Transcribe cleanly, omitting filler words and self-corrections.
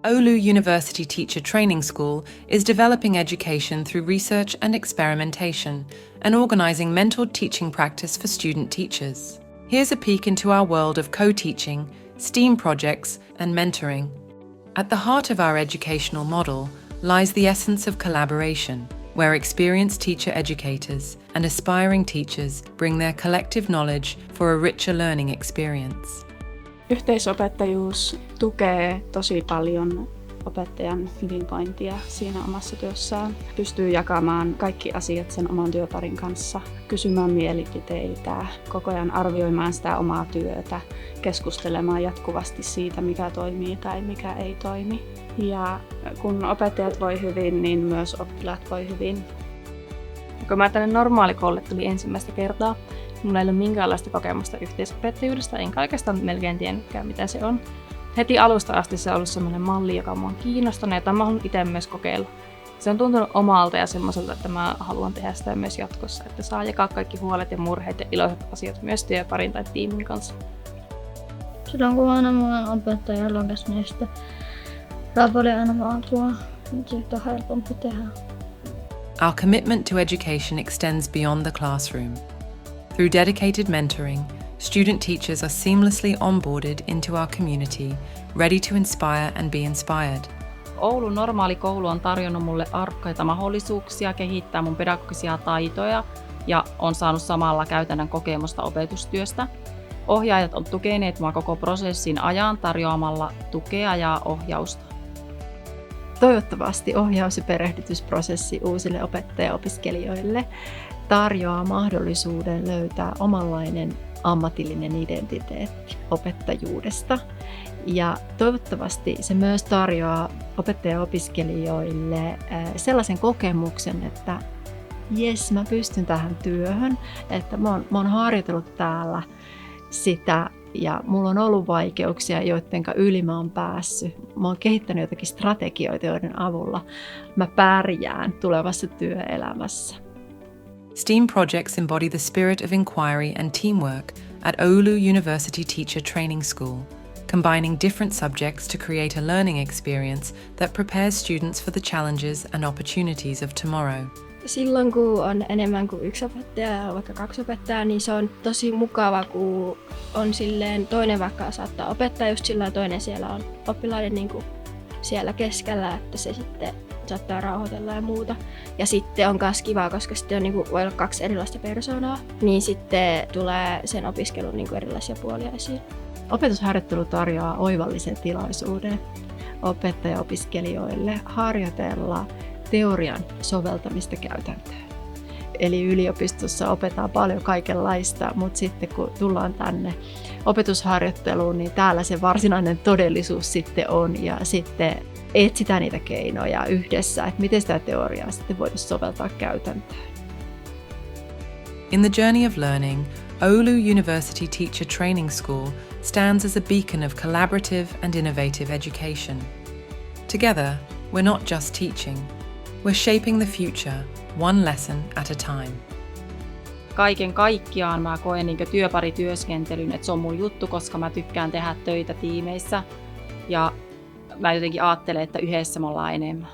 Oulu University Teacher Training School is developing education through research and experimentation and organising mentored teaching practice for student teachers. Here's a peek into our world of co-teaching, STEAM projects and mentoring. At the heart of our educational model lies the essence of collaboration, where experienced teacher educators and aspiring teachers bring their collective knowledge for a richer learning experience. Yhteisopettajuus tukee tosi paljon opettajan hyvinvointia siinä omassa työssään. Pystyy jakamaan kaikki asiat sen oman työparin kanssa, kysymään mielipiteitä, koko ajan arvioimaan sitä omaa työtä, keskustelemaan jatkuvasti siitä, mikä toimii tai mikä ei toimi. Ja kun opettajat voi hyvin, niin myös oppilaat voi hyvin. Kun mä tänne normaalikoululle tuli ensimmäistä kertaa, mulla ei ollut minkäänlaista kokemusta yhteisopettajuudesta, enkä oikeastaan melkein tiennytkään mitä se on. Heti alusta asti se on ollut sellainen malli, joka mua on kiinnostanut ja jota mä haluan itse myös kokeilla. Se on tuntunut omalta ja semmoiselta, että mä haluan tehdä sitä myös jatkossa, että saa jakaa kaikki huolet ja murheet ja iloiset asiat myös työparin tai tiimin kanssa. Silloin kun aina mun opettaja luokassa, niin sitten saa paljon enemmän apua, siitä on helpompi tehdä. Our commitment to education extends beyond the classroom. Through dedicated mentoring, student teachers are seamlessly onboarded into our community, ready to inspire and be inspired. Oulun normaali koulu on tarjonnut mulle arvokkaita mahdollisuuksia kehittää mun pedagogisia taitoja ja on saanut samalla käytännön kokemusta opetustyöstä. Ohjaajat on tukeneet mua koko prosessin ajan tarjoamalla tukea ja ohjausta. Toivottavasti ohjaus- ja perehdytysprosessi uusille opettajaopiskelijoille tarjoaa mahdollisuuden löytää omanlainen ammatillinen identiteetti opettajuudesta. Ja toivottavasti se myös tarjoaa opettajaopiskelijoille sellaisen kokemuksen, että jes, mä pystyn tähän työhön, että mä oon harjoitellut täällä sitä ja mulla on ollut vaikeuksia, joiden yli mä oon päässyt. Mä oon kehittänyt jotakin strategioita, joiden avulla mä pärjään tulevassa työelämässä. STEAM projects embody the spirit of inquiry and teamwork at Oulu University Teacher Training School, combining different subjects to create a learning experience that prepares students for the challenges and opportunities of tomorrow. Silloin kun on enemmän kuin yksi opettaja ja vaikka kaksi opettajaa, niin se on tosi mukava, kun on silleen toinen vaikka saattaa opettaa just sillä toinen siellä on oppilaiden niin kuin siellä keskellä, että se sitten saattaa rauhoitella ja muuta. Ja sitten on myös kiva, koska sitten on, niin kuin, voi olla kaksi erilaista persoonaa, niin sitten tulee sen opiskelun niin kuin erilaisia puolia esiin. Opetusharjoittelu tarjoaa oivallisen tilaisuuden opettajaopiskelijoille harjoitella teorian soveltamista käytäntöön. Eli yliopistossa opetetaan paljon kaikenlaista, mutta sitten kun tullaan tänne opetusharjoitteluun, niin täällä se varsinainen todellisuus sitten on ja sitten etsitään niitä keinoja yhdessä, että miten sitä teoriaa sitten voitaisiin soveltaa käytäntöön. In the journey of learning, Oulu University Teacher Training School stands as a beacon of collaborative and innovative education. Together, we're not just teaching, we're shaping the future, one lesson at a time. Kaiken kaikkiaan mä koen niin työparityöskentelyn, että se on mun juttu, koska mä tykkään tehdä töitä tiimeissä ja mä jotenkin ajattelen, että yhdessä me ollaan enemmän.